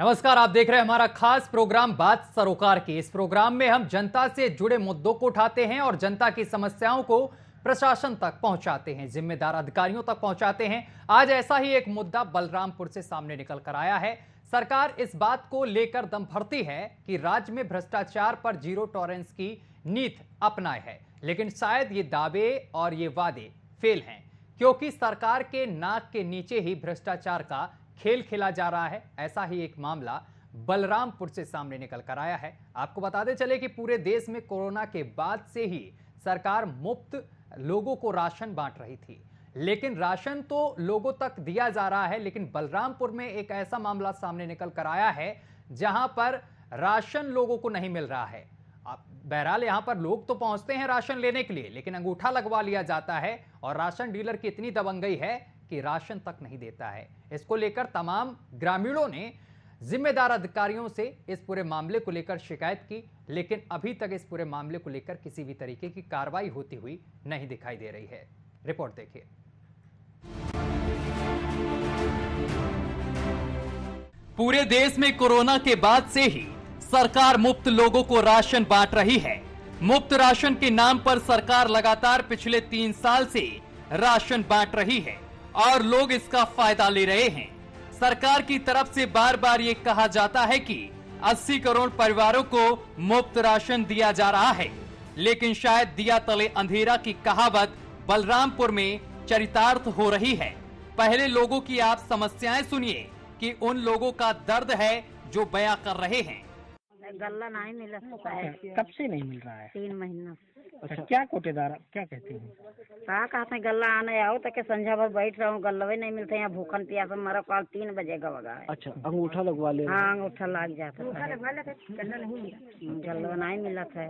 नमस्कार, आप देख रहे हैं हमारा खास प्रोग्राम बात सरोकार की। इस प्रोग्राम में हम जनता से जुड़े मुद्दों को उठाते हैं और जनता की समस्याओं को प्रशासन तक पहुंचाते हैं, जिम्मेदार अधिकारियों तक पहुंचाते हैं। आज ऐसा ही एक मुद्दा बलरामपुर से सामने निकल कर आया है। सरकार इस बात को लेकर दम भरती है कि राज्य में भ्रष्टाचार पर जीरो टॉलरेंस की नीति अपनाए है, लेकिन शायद ये दावे और ये वादे फेल हैं, क्योंकि सरकार के नाक के नीचे ही भ्रष्टाचार का खेल खेला जा रहा है। ऐसा ही एक मामला बलरामपुर से सामने निकल कर आया है। आपको बताते चले कि पूरे देश में कोरोना के बाद से ही सरकार मुफ्त लोगों को राशन बांट रही थी, लेकिन राशन तो लोगों तक दिया जा रहा है, लेकिन बलरामपुर में एक ऐसा मामला सामने निकल कर आया है जहां पर राशन लोगों को नहीं मिल रहा है। अब बहरहाल यहां पर लोग तो पहुंचते हैं राशन लेने के लिए, लेकिन अंगूठा लगवा लिया जाता है और राशन डीलर की इतनी दबंगई है कि राशन तक नहीं देता है। इसको लेकर तमाम ग्रामीणों ने जिम्मेदार अधिकारियों से इस पूरे मामले को लेकर शिकायत की, लेकिन अभी तक इस पूरे मामले को लेकर किसी भी तरीके की कार्रवाई होती हुई नहीं दिखाई दे रही है। रिपोर्ट देखिए। पूरे देश में कोरोना के बाद से ही सरकार मुफ्त लोगों को राशन बांट रही है। मुफ्त राशन के नाम पर सरकार लगातार पिछले 3 साल से राशन बांट रही है और लोग इसका फायदा ले रहे हैं। सरकार की तरफ से बार बार ये कहा जाता है कि 80 करोड़ परिवारों को मुफ्त राशन दिया जा रहा है, लेकिन शायद दिया तले अंधेरा की कहावत बलरामपुर में चरितार्थ हो रही है। पहले लोगों की आप समस्याएं सुनिए कि उन लोगों का दर्द है जो बयां कर रहे हैं। गल्ला नहीं मिल रहा है। कब से नहीं मिल रहा है? 3 महीना। अच्छा, क्या कोटेदार क्या कहते हैं? कहा कहते हैं गल्ला आने आओ तक संझा भर बैठ रहा हूँ, गल्लवे नहीं मिलते यहाँ, भूखन प्यास मरा कल 3 बजे गवगा है। अच्छा, अंगूठा लगवा ले? हाँ, अंगूठा लग जाता है। गल्ला नहीं मिला था।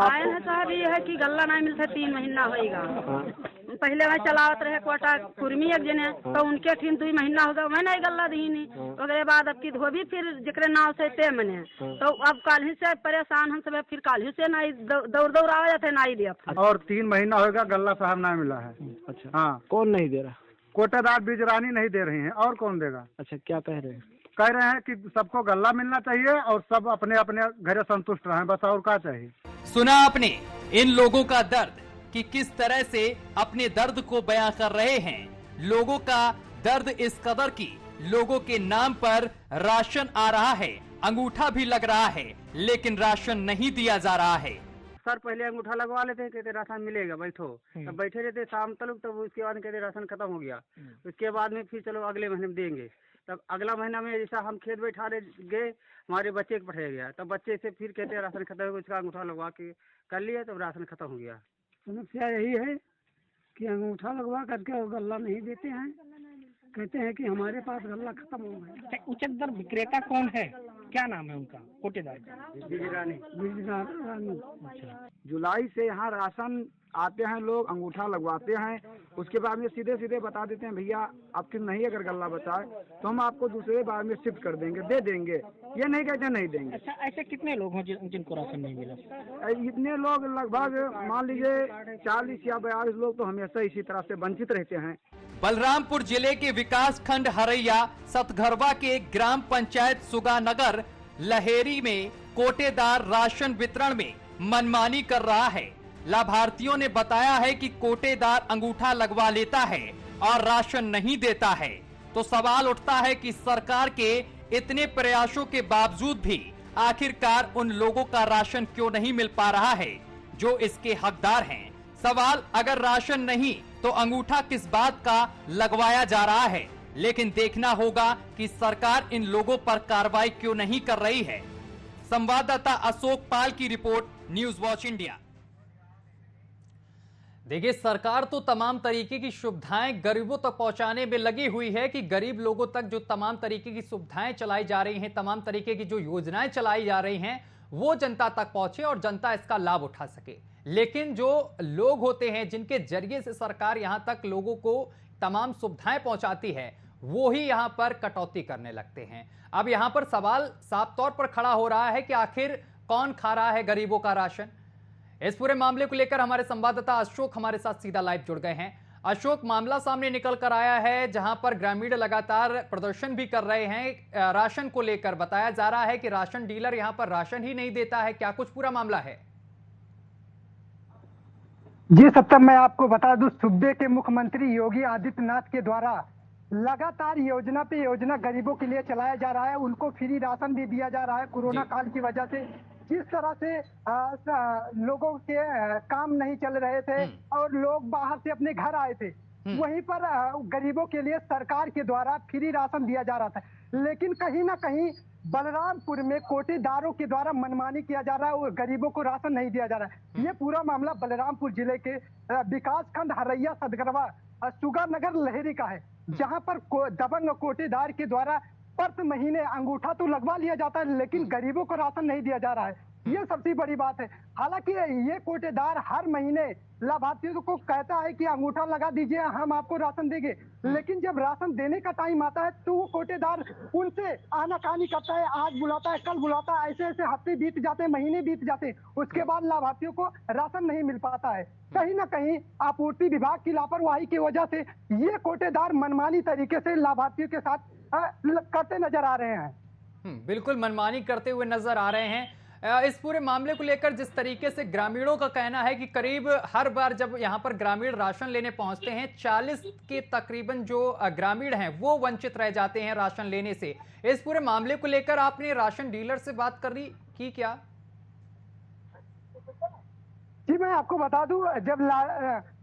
आए हैं साहब, ये है कि गल्ला नहीं मिलता 3 महीना होगा। पहले वह चलावत रहे कोटा कुर्मी एक जने, तो उनके ठीक 2 महीना होगा, मैं नहीं गल्ला दी नहीं। उसके बाद अब की धोबी फिर जिक्र नाव से ते मने, तो अब कल ही से परेशान हम सब, फिर कल ही से नहीं दौड़ आवा जाते नहीं दिया। और 3 महीना होगा गल्ला साहब नहीं मिला है। अच्छा, हाँ। कौन नहीं दे रहा? कोटेदार बिजरानी नहीं दे रही हैं, और कौन देगा? अच्छा, क्या कह रहे हैं? कह रहे हैं कि सबको गल्ला मिलना चाहिए और सब अपने अपने घर संतुष्ट रहें, बस और क्या चाहिए। सुना आपने इन लोगों का दर्द कि किस तरह से अपने दर्द को बयां कर रहे हैं। लोगों का दर्द इस कदर की लोगों के नाम पर राशन आ रहा है, अंगूठा भी लग रहा है, लेकिन राशन नहीं दिया जा रहा है। सर पहले अंगूठा लगवा लेते हैं, कहते राशन मिलेगा, बैठो। तब बैठे रहते शाम तक, तब उसके बाद कहते राशन खत्म हो गया। उसके बाद में फिर चलो अगले महीने में देंगे। तब अगला महीना में जैसा हम खेत बैठा गए, हमारे बच्चे को पठाया गया, तब बच्चे से फिर कहते राशन खत्म हो गया, उसका अंगूठा लगवा के कर लिया, तब राशन खत्म हो गया। समस्या यही है कि अंगूठा लगवा करके और गल्ला नहीं देते हैं, कहते हैं कि हमारे पास गल्ला खत्म हो गया। उचित दर विक्रेता कौन है? क्या नाम है उनका? कोटेदार का? बिजरानी। अच्छा, जुलाई से यहाँ राशन आते हैं, लोग अंगूठा लगवाते हैं, उसके बाद में सीधे सीधे बता देते हैं भैया आपकी नहीं अगर गल्ला बचाए तो हम आपको दूसरे बार में शिफ्ट कर देंगे, दे देंगे। ये नहीं कहते नहीं देंगे। अच्छा, ऐसे कितने लोग हैं जिनको राशन नहीं मिला? इतने लोग लगभग मान लीजिए 40 या 42 लोग तो हमेशा इसी तरह से वंचित रहते हैं। बलरामपुर जिले के विकास खंड हरैया सतघरवा के ग्राम पंचायत सुगानगर लहेरी में कोटेदार राशन वितरण में मनमानी कर रहा है। लाभार्थियों ने बताया है कि कोटेदार अंगूठा लगवा लेता है और राशन नहीं देता है, तो सवाल उठता है कि सरकार के इतने प्रयासों के बावजूद भी आखिरकार उन लोगों का राशन क्यों नहीं मिल पा रहा है जो इसके हकदार हैं। सवाल अगर राशन नहीं तो अंगूठा किस बात का लगवाया जा रहा है, लेकिन देखना होगा कि सरकार इन लोगों पर कार्रवाई क्यों नहीं कर रही है। संवाददाता अशोक पाल की रिपोर्ट, न्यूज वॉच इंडिया। देखिए, सरकार तो तमाम तरीके की सुविधाएं गरीबों तक पहुंचाने में लगी हुई है कि गरीब लोगों तक जो तमाम तरीके की सुविधाएं चलाई जा रही हैं, तमाम तरीके की जो योजनाएं चलाई जा रही हैं, वो जनता तक पहुंचे और जनता इसका लाभ उठा सके। लेकिन जो लोग होते हैं जिनके जरिए से सरकार यहां तक लोगों को तमाम सुविधाएं पहुंचाती है, वो ही यहां पर कटौती करने लगते हैं। अब यहां पर सवाल साफ तौर पर खड़ा हो रहा है कि आखिर कौन खा रहा है गरीबों का राशन। इस पूरे मामले को लेकर हमारे संवाददाता अशोक हमारे साथ सीधा लाइव जुड़ गए हैं। अशोक, मामला सामने निकल कर आया है जहां पर ग्रामीण लगातार प्रदर्शन भी कर रहे हैं राशन को लेकर। बताया जा रहा है कि राशन डीलर यहां पर राशन ही नहीं देता है। क्या कुछ पूरा मामला है? जी सत्तम, मैं आपको बता दूं, सूबे के मुख्यमंत्री योगी आदित्यनाथ के द्वारा लगातार योजना पे योजना गरीबों के लिए चलाया जा रहा है। उनको फ्री राशन भी दिया जा रहा है। कोरोना काल की वजह से जिस तरह से लोगों के काम नहीं चल रहे थे और लोग बाहर से अपने घर आए थे, वहीं पर गरीबों के लिए सरकार के द्वारा फ्री राशन दिया जा रहा था। लेकिन कहीं ना कहीं बलरामपुर में कोटेदारों के द्वारा मनमानी किया जा रहा है और गरीबों को राशन नहीं दिया जा रहा है। ये पूरा मामला बलरामपुर जिले के विकास खंड हरैया सदगरवा सुगानगर लहरी का है, जहां पर दबंग कोटेदार के द्वारा प्रति महीने अंगूठा तो लगवा लिया जाता है, लेकिन गरीबों को राशन नहीं दिया जा रहा है। ये सबसे बड़ी बात है। हालांकि ये कोटेदार हर महीने लाभार्थियों को कहता है कि अंगूठा लगा दीजिए, हम आपको राशन देंगे, लेकिन जब राशन देने का टाइम आता है तो वो कोटेदार उनसे आनाकानी करता है। आज बुलाता है, कल बुलाता है, ऐसे ऐसे हफ्ते बीत जाते हैं, महीने बीत जाते हैं, उसके बाद लाभार्थियों को राशन नहीं मिल पाता है। कहीं ना कहीं आपूर्ति विभाग की लापरवाही की वजह से ये कोटेदार मनमानी तरीके से लाभार्थियों के साथ करते नजर आ रहे हैं। बिल्कुल मनमानी करते हुए नजर आ रहे हैं। इस पूरे मामले को लेकर जिस तरीके से ग्रामीणों का कहना है कि करीब हर बार जब यहां पर ग्रामीण राशन लेने पहुंचते हैं, 40 के तकरीबन जो ग्रामीण हैं वो वंचित रह जाते हैं राशन लेने से। इस पूरे मामले को लेकर आपने राशन डीलर से बात की क्या? जी मैं आपको बता दूं, जब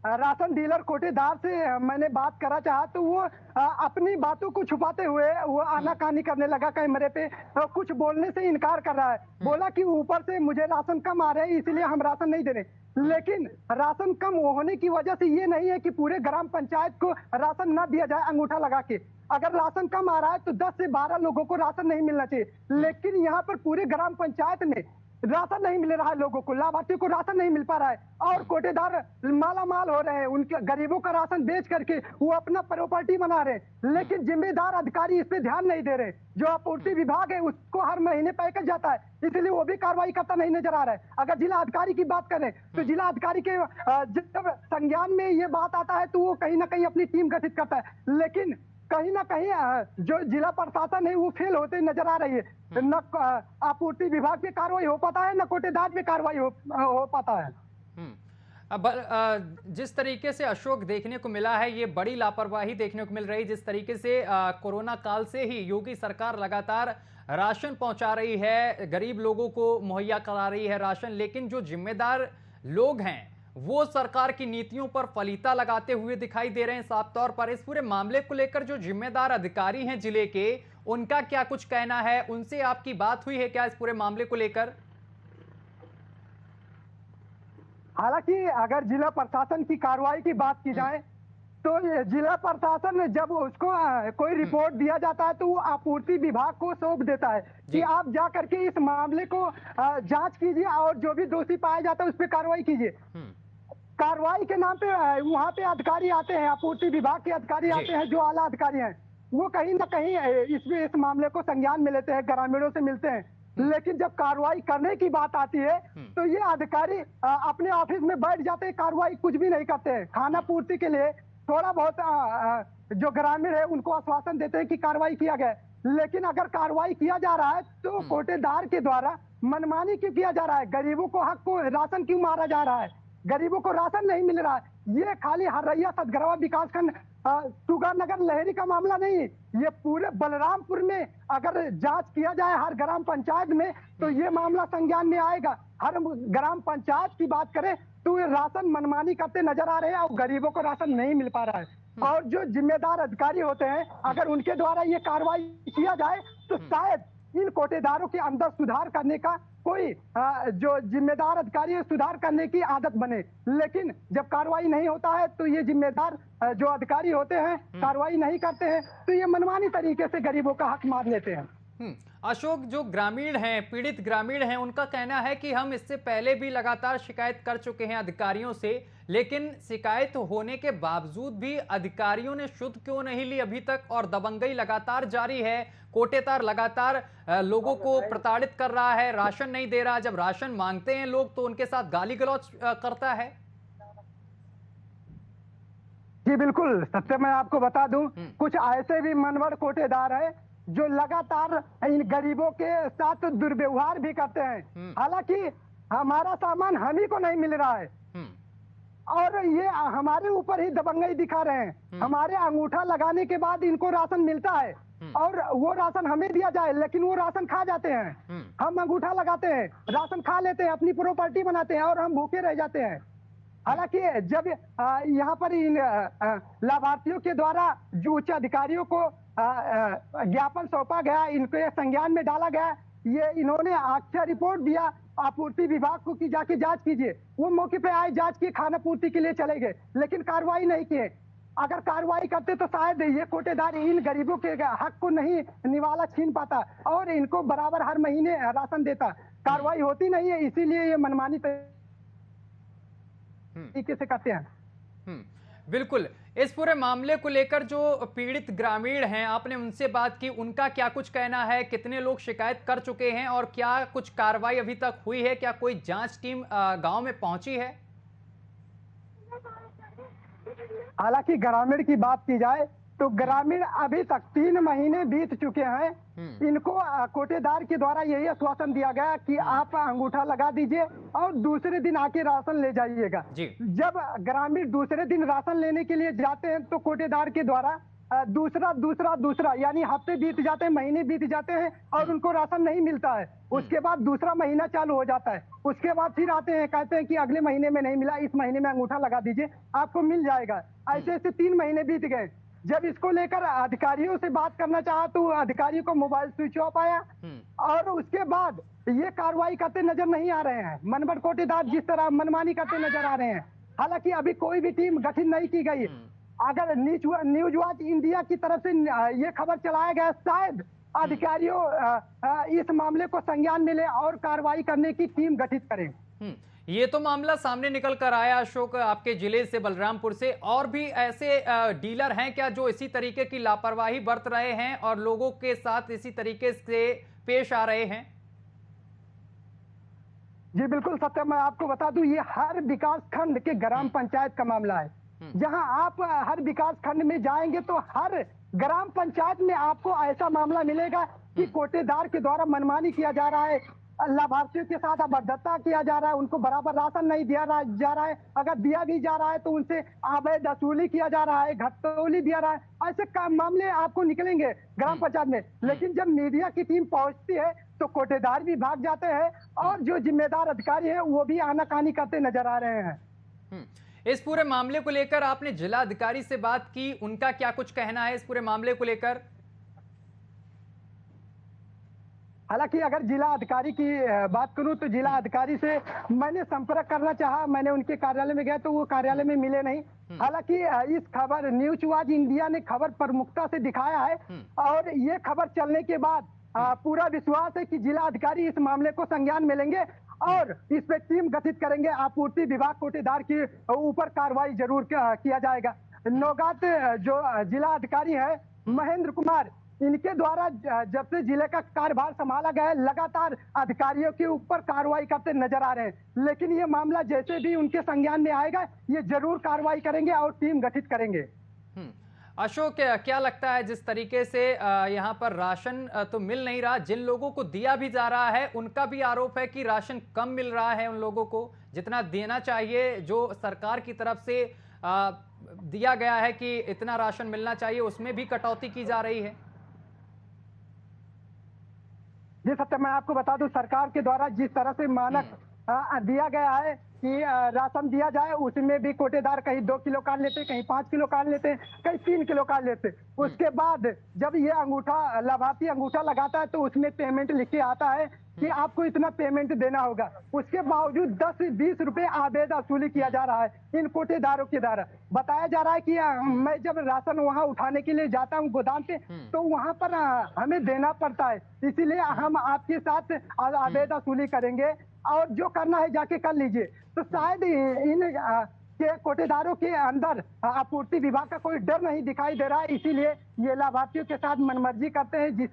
राशन डीलर कोटेदार से मैंने बात करा चाहा तो वो अपनी बातों को छुपाते हुए वो आनाकानी करने लगा कैमरे पे। कुछ बोलने से इनकार कर रहा है। बोला कि ऊपर से मुझे राशन कम आ रहे हैं इसलिए हम राशन नहीं दे रहे। लेकिन राशन कम होने की वजह से ये नहीं है कि पूरे ग्राम पंचायत को राशन न दिया जाए अंगूठा लगा के। अगर राशन कम आ रहा है तो 10 से 12 लोगों को राशन नहीं मिलना चाहिए, लेकिन यहाँ पर पूरे ग्राम पंचायत में राशन नहीं मिल रहा है, लोगों को लाभार्थियों को राशन नहीं मिल पा रहा है और कोटेदार माला माल हो रहे हैं। उनके गरीबों का राशन बेच करके वो अपना प्रॉपर्टी बना रहे हैं, लेकिन जिम्मेदार अधिकारी इस पे ध्यान नहीं दे रहे। जो आपूर्ति विभाग है उसको हर महीने पैकेज जाता है, इसलिए वो भी कार्रवाई करता नहीं नजर आ रहा है। अगर जिला अधिकारी की बात करें तो जिला अधिकारी के जब संज्ञान में ये बात आता है तो वो कहीं ना कहीं अपनी टीम गठित करता है, लेकिन कहीं ना कहीं जो जिला प्रशासन है वो फेल होते नजर आ रही है। न आपूर्ति विभाग पे कार्रवाई हो पाता है, न कोटेदार पे कार्रवाई हो पाता है। अब जिस तरीके से अशोक देखने को मिला है, ये बड़ी लापरवाही देखने को मिल रही। जिस तरीके से कोरोना काल से ही योगी सरकार लगातार राशन पहुंचा रही है, गरीब लोगों को मुहैया करा रही है राशन, लेकिन जो जिम्मेदार लोग हैं वो सरकार की नीतियों पर फलीता लगाते हुए दिखाई दे रहे हैं साफ तौर पर। इस पूरे मामले को लेकर जो जिम्मेदार अधिकारी हैं जिले के, उनका क्या कुछ कहना है? उनसे आपकी बात हुई है क्या इस पूरे मामले को लेकर? हालांकि अगर जिला प्रशासन की कार्रवाई की बात की जाए तो जिला प्रशासन जब उसको कोई रिपोर्ट दिया जाता है तो वो आपूर्ति विभाग को सौंप देता है कि आप जा करके इस मामले को जांच कीजिए और जो भी दोषी पाया जाता है उस पर कार्रवाई कीजिए। कार्रवाई के नाम पे वहाँ पे अधिकारी आते हैं, आपूर्ति विभाग के अधिकारी आते हैं, जो आला अधिकारी हैं, वो कहीं ना कहीं इस मामले को संज्ञान में लेते हैं, ग्रामीणों से मिलते हैं, लेकिन जब कार्रवाई करने की बात आती है तो ये अधिकारी अपने ऑफिस में बैठ जाते हैं, कार्रवाई कुछ भी नहीं करते हैं। खाना पूर्ति के लिए थोड़ा बहुत जो ग्रामीण है उनको आश्वासन देते हैं कि कार्रवाई किया गया, लेकिन अगर कार्रवाई किया जा रहा है तो कोटेदार के द्वारा मनमानी क्यों किया जा रहा है? गरीबों को हक को राशन क्यों मारा जा रहा है? गरीबों को राशन नहीं मिल रहा है। ये खाली हरैया सदगरवा विकासखंड सुगानगर लहरी का मामला नहीं, ये पूरे बलरामपुर में अगर जांच किया जाए हर ग्राम पंचायत में तो ये मामला संज्ञान में आएगा। हर ग्राम पंचायत की बात करें तो ये राशन मनमानी करते नजर आ रहे हैं और गरीबों को राशन नहीं मिल पा रहा है। और जो जिम्मेदार अधिकारी होते हैं, अगर उनके द्वारा ये कार्रवाई किया जाए तो शायद इन कोटेदारों के अंदर सुधार करने का कोई जो जिम्मेदार अधिकारी है सुधार करने की आदत बने, लेकिन जब कार्रवाई नहीं होता है तो ये जिम्मेदार जो अधिकारी होते हैं कार्रवाई नहीं करते हैं तो ये मनमानी तरीके से गरीबों का हक मार लेते हैं। अशोक, जो ग्रामीण हैं, पीड़ित ग्रामीण हैं, उनका कहना है कि हम इससे पहले भी लगातार शिकायत कर चुके हैं अधिकारियों से, लेकिन शिकायत होने के बावजूद भी अधिकारियों ने शुद्ध क्यों नहीं ली अभी तक, और दबंगई लगातार जारी है। कोटेदार लगातार लोगों को प्रताड़ित कर रहा है, राशन नहीं दे रहा। जब राशन मांगते हैं लोग तो उनके साथ गाली गलौज करता है। जी बिल्कुल सत्य, मैं आपको बता दूं, कुछ ऐसे भी मनवड़ कोटेदार हैं जो लगातार इन गरीबों के साथ दुर्व्यवहार भी करते हैं। हालांकि हमारा सामान हम ही को नहीं मिल रहा है और ये हमारे ऊपर ही दबंगई दिखा रहे हैं। हमारे अंगूठा लगाने के बाद इनको राशन मिलता है और वो राशन हमें दिया जाए, लेकिन वो राशन खा जाते हैं। हम अंगूठा लगाते हैं, राशन खा लेते हैं, अपनी प्रॉपर्टी बनाते हैं और हम भूखे रह जाते हैं। हालांकि जब यहाँ पर इन लाभार्थियों के द्वारा जो उच्च अधिकारियों को ज्ञापन सौंपा गया, इनके संज्ञान में डाला गया, ये इन्होंने आख्या रिपोर्ट दिया आपूर्ति विभाग को कि जाके जांच कीजिए। वो मौके पे आए, जांच की, खाना पूर्ति के लिए चले गए, लेकिन कार्रवाई नहीं किए। अगर कार्रवाई करते तो शायद ये कोटेदार इन गरीबों के हक को नहीं निवाला छीन पाता और इनको बराबर हर महीने राशन देता। कार्रवाई होती नहीं है, इसीलिए ये मनमानी तरीके से करते हैं। बिल्कुल। इस पूरे मामले को लेकर जो पीड़ित ग्रामीण हैं, आपने उनसे बात की, उनका क्या कुछ कहना है? कितने लोग शिकायत कर चुके हैं और क्या कुछ कार्रवाई अभी तक हुई है? क्या कोई जांच टीम गांव में पहुंची है? हालांकि ग्रामीण की बात की जाए तो ग्रामीण अभी तक 3 महीने बीत चुके हैं। इनको कोटेदार के द्वारा यही आश्वासन दिया गया कि आप अंगूठा लगा दीजिए और दूसरे दिन आके राशन ले जाइएगा। जब ग्रामीण दूसरे दिन राशन लेने के लिए जाते हैं तो कोटेदार के द्वारा दूसरा यानी हफ्ते बीत जाते हैं, महीने बीत जाते हैं और उनको राशन नहीं मिलता है। उसके बाद दूसरा महीना चालू हो जाता है, उसके बाद फिर आते हैं, कहते हैं कि अगले महीने में नहीं मिला, इस महीने में अंगूठा लगा दीजिए, आपको मिल जाएगा। ऐसे 3 महीने बीत गए। जब इसको लेकर अधिकारियों से बात करना चाहा तो अधिकारियों को मोबाइल स्विच ऑफ आया और उसके बाद ये कार्रवाई करते नजर नहीं आ रहे हैं। मनवड़ कोटेदार जिस तरह मनमानी करते नजर आ रहे हैं। हालांकि अभी कोई भी टीम गठित नहीं की गई। अगर न्यूज वॉच इंडिया की तरफ से ये खबर चलाया गया, शायद अधिकारियों इस मामले को संज्ञान में ले और कार्रवाई करने की टीम गठित करें। ये तो मामला सामने निकल कर आया अशोक, आपके जिले से, बलरामपुर से। और भी ऐसे डीलर हैं क्या जो इसी तरीके की लापरवाही बरत रहे हैं और लोगों के साथ इसी तरीके से पेश आ रहे हैं? जी बिल्कुल सत्य, मैं आपको बता दूं, ये हर विकास खंड के ग्राम पंचायत का मामला है। जहां आप हर विकास खंड में जाएंगे तो हर ग्राम पंचायत में आपको ऐसा मामला मिलेगा कि कोटेदार के द्वारा मनमानी किया जा रहा है, लाभार्थियों के साथ अभद्रता किया जा रहा है, उनको बराबर राशन नहीं दिया जा रहा है, अगर दिया भी जा रहा है तो उनसे अवैध वसूली किया जा रहा है, घटतौली दिया रहा है। ऐसे मामले आपको निकलेंगे ग्राम पंचायत में। लेकिन जब मीडिया की टीम पहुंचती है तो कोटेदार भी भाग जाते हैं और जो जिम्मेदार अधिकारी है वो भी आनाकानी करते नजर आ रहे हैं। इस पूरे मामले को लेकर आपने जिला अधिकारी से बात की, उनका क्या कुछ कहना है इस पूरे मामले को लेकर? हालांकि अगर जिला अधिकारी की बात करूं तो जिला अधिकारी से मैंने संपर्क करना चाहा, मैंने उनके कार्यालय में गया तो वो कार्यालय में मिले नहीं। हालांकि इस खबर न्यूज वॉच इंडिया ने खबर प्रमुखता से दिखाया है और ये खबर चलने के बाद पूरा विश्वास है कि जिला अधिकारी इस मामले को संज्ञान में लेंगे और इस पे टीम गठित करेंगे। आपूर्ति विभाग कोटेदार के ऊपर कार्रवाई जरूर किया जाएगा। नौगात जो जिला अधिकारी है महेंद्र कुमार, इनके द्वारा जब से जिले का कार्यभार संभाला गया है लगातार अधिकारियों के ऊपर कार्रवाई करते नजर आ रहे हैं। लेकिन ये मामला जैसे भी उनके संज्ञान में आएगा ये जरूर कार्रवाई करेंगे और टीम गठित करेंगे। अशोक, क्या लगता है जिस तरीके से यहाँ पर राशन तो मिल नहीं रहा, जिन लोगों को दिया भी जा रहा है उनका भी आरोप है कि राशन कम मिल रहा है, उन लोगों को जितना देना चाहिए, जो सरकार की तरफ से दिया गया है कि इतना राशन मिलना चाहिए, उसमें भी कटौती की जा रही है? जी सत्य, मैं आपको बता दूं, सरकार के द्वारा जिस तरह से मानक दिया गया है कि राशन दिया जाए, उसमें भी कोटेदार कहीं 2 किलो काट लेते, कहीं 5 किलो काट लेते, कहीं 3 किलो काट लेते। उसके बाद जब ये अंगूठा लाभार्थी अंगूठा लगाता है तो उसमें पेमेंट लिख के आता है कि आपको इतना पेमेंट देना होगा। उसके बावजूद 10 से 20 रुपए अवैध वसूली किया जा रहा है इन कोटेदारों के द्वारा। बताया जा रहा है कि मैं जब राशन वहां उठाने के लिए जाता हूं गोदाम पे तो वहां पर हमें देना पड़ता है, इसीलिए हम आपके साथ अवैध वसूली करेंगे और जो करना है जाके कर लीजिए। तो शायद इन के कोटेदारों के अंदर आपूर्ति विभाग का कोई डर नहीं दिखाई दे रहा है, इसीलिए ये लाभार्थियों के साथ मनमर्जी करते हैं,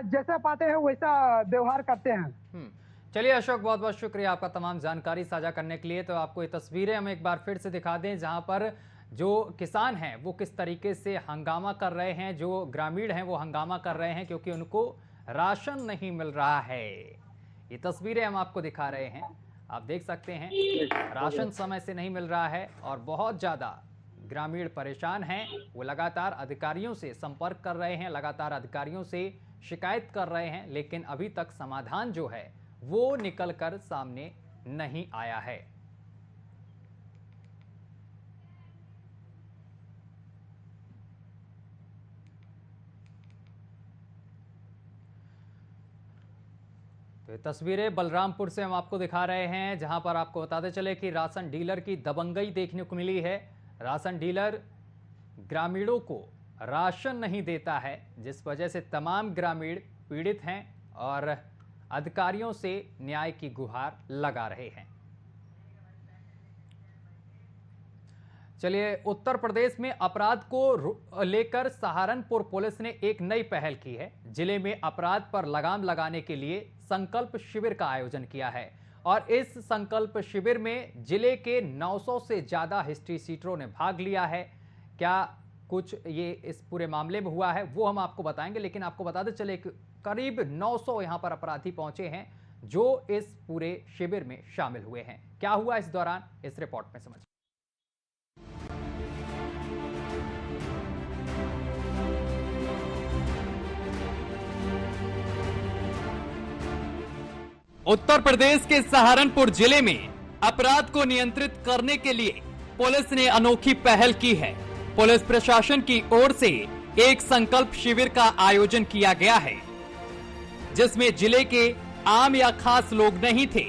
जैसा पाते हैं वैसा व्यवहार करते हैं। चलिए अशोक, बहुत बहुत शुक्रिया आपका तमाम जानकारी साझा करने के लिए। तो आपको ये तस्वीरें हम एक बार फिर से दिखा दें जहां पर जो किसान हैं वो किस तरीके से हंगामा कर रहे हैं, जो ग्रामीण हैं वो हंगामा कर रहे हैं क्योंकि उनको राशन नहीं मिल रहा है। ये तस्वीरें हम आपको दिखा रहे हैं, आप देख सकते हैं राशन समय से नहीं मिल रहा है और बहुत ज़्यादा ग्रामीण परेशान हैं। वो लगातार अधिकारियों से संपर्क कर रहे हैं, लगातार अधिकारियों से शिकायत कर रहे हैं, लेकिन अभी तक समाधान जो है वो निकल कर सामने नहीं आया है। तो ये तस्वीरें बलरामपुर से हम आपको दिखा रहे हैं, जहां पर आपको बताते चले कि राशन डीलर की दबंगई देखने को मिली है। राशन डीलर ग्रामीणों को राशन नहीं देता है, जिस वजह से तमाम ग्रामीण पीड़ित हैं और अधिकारियों से न्याय की गुहार लगा रहे हैं। चलिए, उत्तर प्रदेश में अपराध को लेकर सहारनपुर पुलिस ने एक नई पहल की है। जिले में अपराध पर लगाम लगाने के लिए संकल्प शिविर का आयोजन किया है और इस संकल्प शिविर में जिले के 900 से ज्यादा हिस्ट्री सीटरों ने भाग लिया है। क्या कुछ ये इस पूरे मामले में हुआ है वो हम आपको बताएंगे, लेकिन आपको बताते चले कि करीब 900 यहां पर अपराधी पहुंचे हैं जो इस पूरे शिविर में शामिल हुए हैं। क्या हुआ इस दौरान, इस रिपोर्ट में समझिए। उत्तर प्रदेश के सहारनपुर जिले में अपराध को नियंत्रित करने के लिए पुलिस ने अनोखी पहल की है। पुलिस प्रशासन की ओर से एक संकल्प शिविर का आयोजन किया गया है, जिसमें जिले के आम या खास लोग नहीं थे,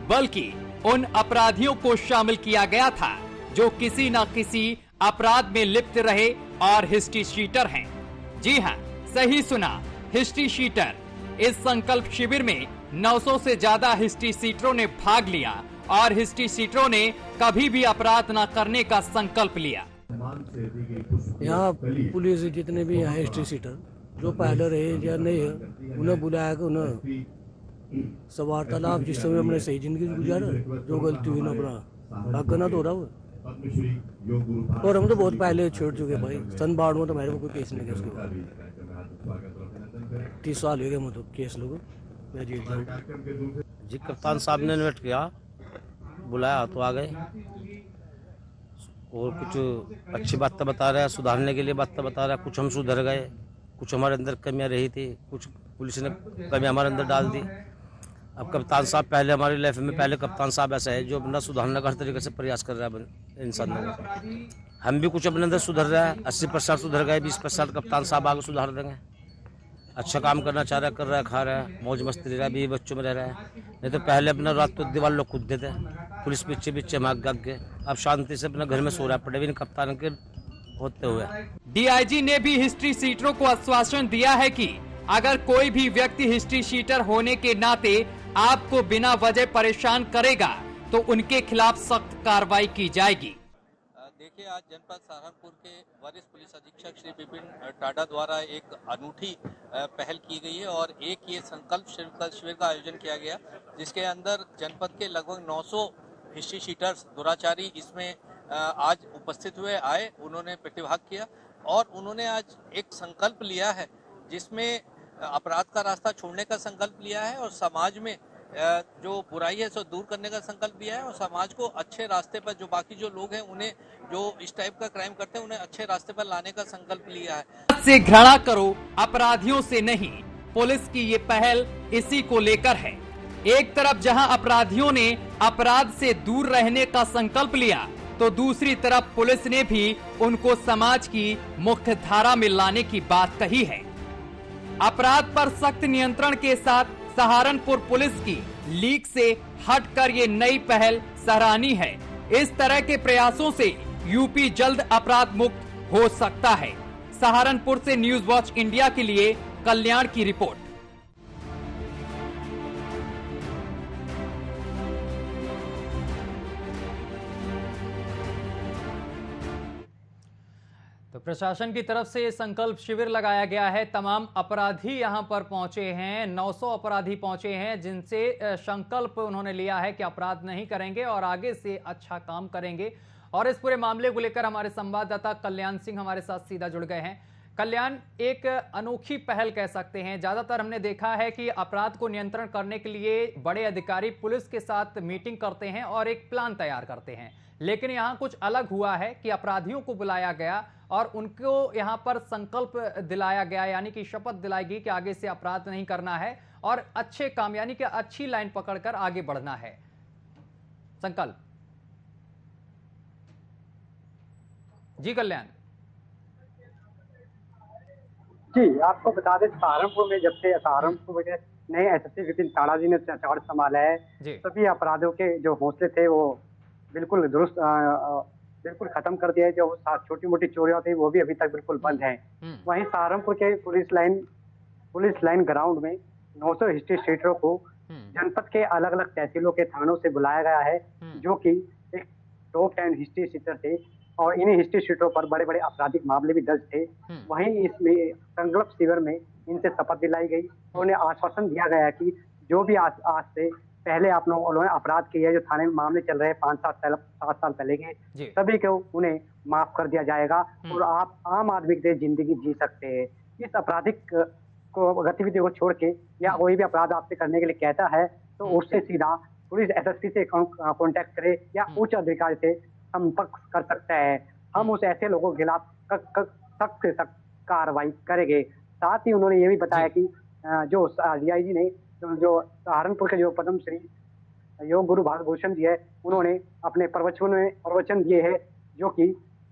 बल्कि उन अपराधियों को शामिल किया गया था जो किसी न किसी अपराध में लिप्त रहे और हिस्ट्री शीटर हैं। जी हां, सही सुना, हिस्ट्री शीटर। इस संकल्प शिविर में 900 से ज्यादा हिस्ट्री सीटरों ने भाग लिया और हिस्ट्री सीटरों ने कभी भी अपराध न करने का संकल्प लिया। यहाँ पुलिस जितने भी यहाँ हिस्ट्री सीटर जो पहले रहे या नहीं है, उन्हें बुलाया कि उन्हें सब वार्तालाप जिस समय हमने सही जिंदगी गुजारा, जो गलती हुई ना अपना हक ना तो रहा हुआ। और हम तो बहुत पहले छोड़ चुके भाई। सन 92 में तो मेरे को कोई केस नहीं किया, उसके बाद 30 साल हो गए मुझे केस लोगों। मैं जेल जाऊँ जी, कप्तान साहब ने इन्वाइट किया, बुलाया तो आ गए और कुछ अच्छी बातें बता रहा है, सुधारने के लिए बातें बता रहा है। कुछ हम सुधर गए, कुछ हमारे अंदर कमियां रही थी, कुछ पुलिस ने कमियां हमारे अंदर डाल दी। अब कप्तान साहब पहले हमारी लाइफ में पहले कप्तान साहब ऐसा है जो अपना सुधारने का हर तरीके से प्रयास कर रहा है इंसान में। हम भी कुछ अपने अंदर सुधर रहा है, 80% सुधर गए, 20% कप्तान साहब आगे सुधार देंगे। अच्छा काम करना चाह रहा है, कर रहा है, खा रहा है, मौज मस्ती ले रहा है, भी बच्चों में रह रहा है। नहीं तो पहले अपना रात को दीवार लोग कूद देते, पुलिस पीछे पीछे भाग के। अब शांति से अपना घर में सो रहा है, पड़े भी कप्तान के होते हुए। डीआईजी ने भी हिस्ट्री शीटरों को आश्वासन दिया है कि अगर कोई भी व्यक्ति हिस्ट्री शीटर होने के नाते आपको बिना वजह परेशान करेगा तो उनके खिलाफ सख्त कार्रवाई की जाएगी। देखिए, आज जनपद सहारनपुर के वरिष्ठ पुलिस अधीक्षक श्री विपिन टाडा द्वारा एक अनूठी पहल की गई है और एक ये संकल्प शिविर का आयोजन किया गया, जिसके अंदर जनपद के लगभग 900 हिस्ट्री शीटर्स दुराचारी इसमें आज उपस्थित हुए, आए, उन्होंने प्रतिभाग किया और उन्होंने आज एक संकल्प लिया है जिसमें अपराध का रास्ता छोड़ने का संकल्प लिया है और समाज में जो बुराई है सो दूर करने का संकल्प लिया है और समाज को अच्छे रास्ते पर, जो बाकी जो लोग हैं उन्हें जो इस टाइप का क्राइम करते हैं उन्हें अच्छे रास्ते पर लाने का संकल्प लिया है। से घृणा करो, अपराधियों से नहीं। पुलिस की ये पहल इसी को लेकर है। एक तरफ जहां अपराधियों ने अपराध से दूर रहने का संकल्प लिया, तो दूसरी तरफ पुलिस ने भी उनको समाज की मुख्य धारा में लाने की बात कही है। अपराध पर सख्त नियंत्रण के साथ सहारनपुर पुलिस की लीक से हटकर ये नई पहल सराहनीय है। इस तरह के प्रयासों से यूपी जल्द अपराध मुक्त हो सकता है। सहारनपुर से न्यूज वॉच इंडिया के लिए कल्याण की रिपोर्ट। तो प्रशासन की तरफ से संकल्प शिविर लगाया गया है। तमाम अपराधी यहां पर पहुंचे हैं, 900 अपराधी पहुंचे हैं, जिनसे संकल्प उन्होंने लिया है कि अपराध नहीं करेंगे और आगे से अच्छा काम करेंगे। और इस पूरे मामले को लेकर हमारे संवाददाता कल्याण सिंह हमारे साथ सीधा जुड़ गए हैं। कल्याण, एक अनोखी पहल कह सकते हैं। ज्यादातर हमने देखा है कि अपराध को नियंत्रण करने के लिए बड़े अधिकारी पुलिस के साथ मीटिंग करते हैं और एक प्लान तैयार करते हैं, लेकिन यहाँ कुछ अलग हुआ है कि अपराधियों को बुलाया गया और उनको यहाँ पर संकल्प दिलाया गया, यानी कि शपथ दिलाई गई कि आगे से अपराध नहीं करना है और अच्छे काम यानी कि अच्छी लाइन पकड़कर आगे बढ़ना है। संकल्प। जी कल्याण। जी, आपको बता दें सहारनपुर में जब से सहारनपुर में नए एसएसपी विपिन ताड़ा जी ने चार्ज संभाला है, सभी अपराधों के जो हौसले थे वो बिल्कुल दुरुस्त बिल्कुल खत्म कर दिया है। जो छोटी मोटी चोरियां थी वो भी अभी तक बिल्कुल बंद है। वहीं सहारनपुर के पुलिस लाइन ग्राउंड में 900 हिस्ट्री शीटरों को जनपद के अलग अलग तहसीलों के थानों से बुलाया गया है, जो कि एक टॉप 10 हिस्ट्री शीटर थे और इन्हीं हिस्ट्री शीटरों पर बड़े बड़े आपराधिक मामले भी दर्ज थे। वहीं इसमें संकल्प शिविर में इनसे शपथ दिलाई गई और उन्हें आश्वासन दिया गया कि जो भी आज से पहले आप लोग उन्होंने अपराध किया, जो थाने में मामले चल रहे हैं 7 साल पहले के, सभी को उन्हें माफ कर दिया जाएगा और आप आम आदमी की जिंदगी जी सकते हैं। इस आपराधिक को गतिविधियों को छोड़ के या कोई भी अपराध आपसे करने के लिए कहता है तो उससे सीधा पुलिस एसएसपी से कांटेक्ट करे या उच्च अधिकारी से संपर्क कर सकता है। हम उस ऐसे लोगों के खिलाफ सख्त से सख्त कार्रवाई करेंगे। साथ ही उन्होंने ये भी बताया कि जो डीआईजी ने जो सहारनपुर के जो पद्मश्री योग गुरु भागभूषण जी है, उन्होंने अपने प्रवचन दिए हैं, जो कि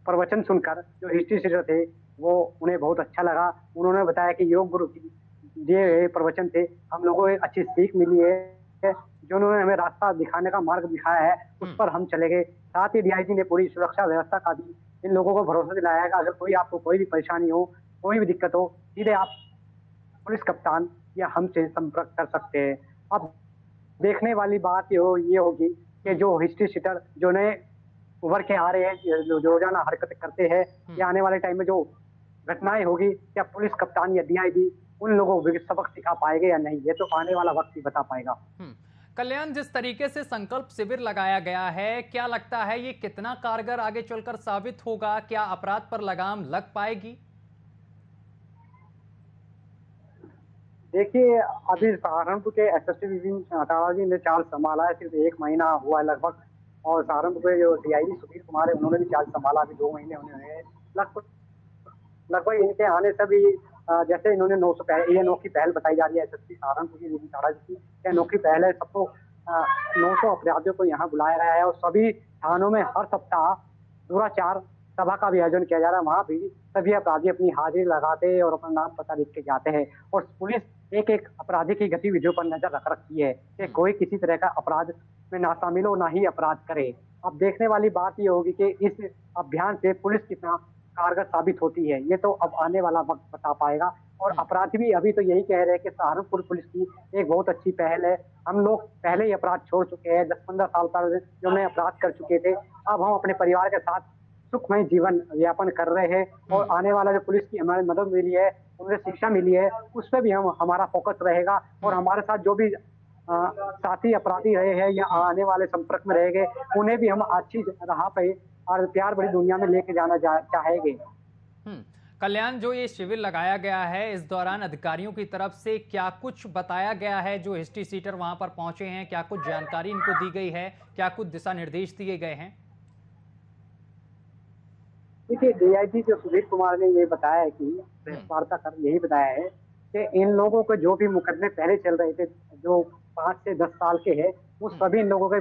प्रवचन सुनकर जो हिस्ट्री शीटर थे वो उन्हें बहुत अच्छा लगा। उन्होंने बताया कि योग गुरु की दिए प्रवचन से हम लोगों को एक अच्छी सीख मिली है, जो उन्होंने हमें रास्ता दिखाने का मार्ग दिखाया है उस पर हम चलेंगे। साथ ही डीआईजी ने पूरी सुरक्षा व्यवस्था का भी इन लोगों को भरोसा दिलाया है कि अगर आपको कोई भी परेशानी हो, कोई भी दिक्कत हो, सीधे आप पुलिस कप्तान या हमसे संपर्क कर सकते हैं। अब देखने वाली बात ये होगी कि जो हिस्ट्री शीटर जो नए उभर के आ रहे हैं, जो रोजाना हरकतें करते हैं, या आने वाले टाइम में जो घटनाएं होगी, क्या पुलिस कप्तान या डीआईजी उन लोगों को सबक सिखा पाएंगे या नहीं, ये तो आने वाला वक्त ही बता पाएगा। कल्याण, जिस तरीके से संकल्प शिविर लगाया गया है, क्या लगता है ये कितना कारगर आगे चलकर साबित होगा? क्या अपराध पर लगाम लग पाएगी? देखिए, अभी सहारनपुर के एसएसपी विपिन ताड़ा जी ने चार्ज संभाला है, सिर्फ 1 महीना हुआ है लगभग, और सहारनपुर के जो डीआईजी सुधीर कुमार है उन्होंने भी चार्ज संभाला अभी 2 महीने होने हैं लगभग इनके आने से भी जैसे इन्होंने ये अनोखी पहल बताई जा रही है एसएसपी सहारनपुर की विपिन ताड़ा जी की, अनोखी पहल है। सबको 900 अपराधियों को यहाँ बुलाया गया है और सभी थानों में हर सप्ताह दुराचार सभा का भी आयोजन किया जा रहा है। वहाँ भी सभी अपराधी अपनी हाजिरी लगाते हैं और अपना नाम पता लिख के जाते हैं और पुलिस एक एक अपराधी की गतिविधियों पर नजर रख रखी है कि कोई किसी तरह का अपराध में ना शामिल हो, ना ही अपराध करे। अब देखने वाली बात ये होगी कि इस अभियान से पुलिस कितना कारगर साबित होती है, ये तो अब आने वाला वक्त बता पाएगा। और अपराधी भी अभी तो यही कह रहे हैं कि सहारनपुर पुलिस की एक बहुत अच्छी पहल है। हम लोग पहले ही अपराध छोड़ चुके हैं, 10-15 साल पहले जो हमने अपराध कर चुके थे, अब हम अपने परिवार के साथ सुखमय जीवन यापन कर रहे हैं और आने वाला जो पुलिस की हमारी मदद मिली है, उन्हें शिक्षा मिली है, उस पर भी हमारा फोकस रहेगा और हमारे साथ जो भी साथी अपराधी रहे हैं या आने वाले संपर्क में रहेंगे, उन्हें भी हम अच्छी राह पे और प्यार भरी दुनिया में लेके जाना चाहेंगे। कल्याण, जो ये शिविर लगाया गया है, इस दौरान अधिकारियों की तरफ से क्या कुछ बताया गया है? जो हिस्ट्री शीटर वहां पर पहुंचे हैं, क्या कुछ जानकारी इनको दी गई है? क्या कुछ दिशा निर्देश दिए गए हैं? देखिए, डीआईजी जो सुधीर कुमार ने ये बताया है कि प्रेस वार्ता कर यही बताया है कि इन लोगों के जो भी मुकदमे पहले चल रहे थे, जो 5 से 10 साल के हैं, वो सभी इन लोगों के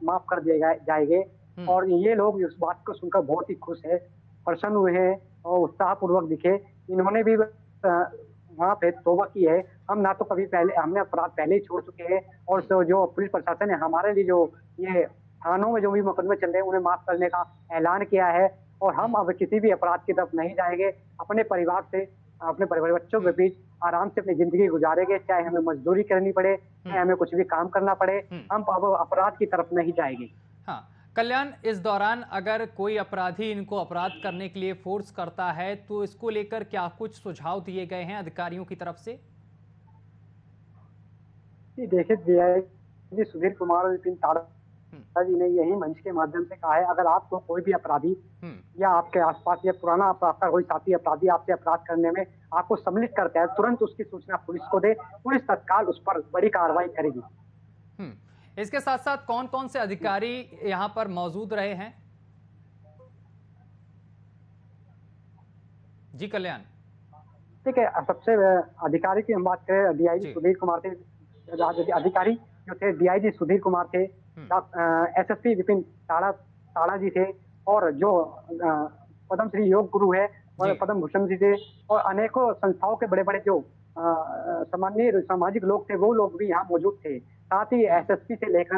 माफ कर दिए जाएंगे। और ये लोग इस बात को सुनकर बहुत ही खुश है, प्रसन्न हुए हैं और उत्साहपूर्वक दिखे। इन्होंने भी वहाँ पे तौबा की है, हम ना तो कभी पहले हमने अपराध पहले ही छोड़ चुके हैं और जो पुलिस प्रशासन है हमारे लिए जो ये थानों में जो भी मुकदमे चल रहे हैं उन्हें माफ करने का ऐलान किया है और हम अब किसी भी अपराध की तरफ नहीं जाएंगे। अपने परिवार से, अपने परिवार बच्चों के बीच आराम से अपनी जिंदगी गुजारेंगे, चाहे हमें मजदूरी करनी पड़े, चाहे हमें कुछ भी काम करना पड़े, हम अब अपराध की तरफ नहीं जाएंगे। हाँ कल्याण, इस दौरान अगर कोई अपराधी इनको अपराध करने के लिए फोर्स करता है तो इसको लेकर क्या कुछ सुझाव दिए गए हैं अधिकारियों की तरफ से? देखिए, सुधीर कुमार और विपिन ताड़ा सर जी ने यही मंच के माध्यम से कहा है, अगर आपको कोई भी अपराधी या आपके आसपास या पुराना आपका कोई साथी अपराधी आपसे अपराध करने में आपको सम्मिलित करता है, तुरंत उसकी सूचना पुलिस को दे, पुलिस तत्काल उस पर बड़ी कार्रवाई करेगी। इसके साथ साथ कौन कौन से अधिकारी यहाँ पर मौजूद रहे हैं? जी कल्याण। ठीक है, सबसे अधिकारी की हम बात करें, डीआईजी सुधीर कुमार थे, अधिकारी जो थे डीआईजी सुधीर कुमार थे, एसएसपी विपिन ताड़ा जी थे, और जो पद्म श्री योग गुरु है और पद्म भूषण जी थे, और अनेकों संस्थाओं के बड़े बड़े जो सामान्य सामाजिक लोग थे वो लोग भी यहाँ मौजूद थे। साथ ही एसएसपी से लेकर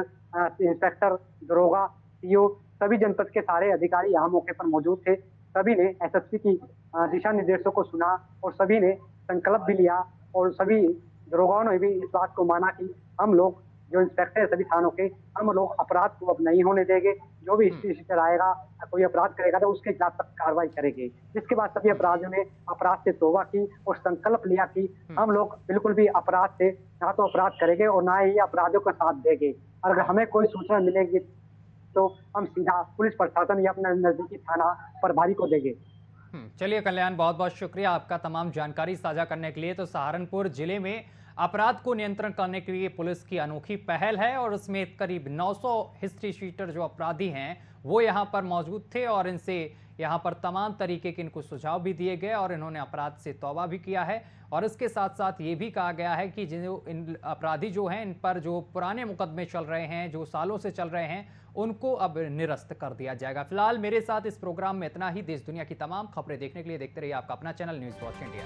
इंस्पेक्टर, दरोगा, सीओ, सभी जनपद के सारे अधिकारी यहाँ मौके पर मौजूद थे। सभी ने एसएसपी की दिशा निर्देशों को सुना और सभी ने संकल्प भी लिया, और सभी दरोगाओं ने भी इस बात को माना कि हम लोग जो इंस्पेक्टर है सभी थानों के, हम लोग अपराध को अब नहीं होने देंगे। जो भी हिस्ट्री शीटर आएगा, कोई अपराध करेगा तो उसके खिलाफ तक कार्रवाई करेंगे। जिसके बाद सभी अपराधियों ने अपराध से तौबा की और संकल्प लिया कि हम लोग बिल्कुल भी अपराध से ना तो अपराध करेंगे और ना ही अपराधियों का साथ देंगे। अगर हमें कोई सूचना मिलेगी तो हम सीधा पुलिस प्रशासन या अपना नजदीकी थाना प्रभारी को देंगे। चलिए कल्याण, बहुत बहुत शुक्रिया आपका तमाम जानकारी साझा करने के लिए। तो सहारनपुर जिले में अपराध को नियंत्रण करने के लिए पुलिस की अनोखी पहल है और उसमें करीब 900 हिस्ट्री शीटर जो अपराधी हैं वो यहाँ पर मौजूद थे और इनसे यहाँ पर तमाम तरीके के इनको सुझाव भी दिए गए और इन्होंने अपराध से तौबा भी किया है। और इसके साथ साथ ये भी कहा गया है कि जो इन अपराधी जो हैं, इन पर जो पुराने मुकदमे चल रहे हैं, जो सालों से चल रहे हैं, उनको अब निरस्त कर दिया जाएगा। फिलहाल मेरे साथ इस प्रोग्राम में इतना ही। देश दुनिया की तमाम खबरें देखने के लिए देखते रहिए आपका अपना चैनल न्यूज़ वॉच इंडिया।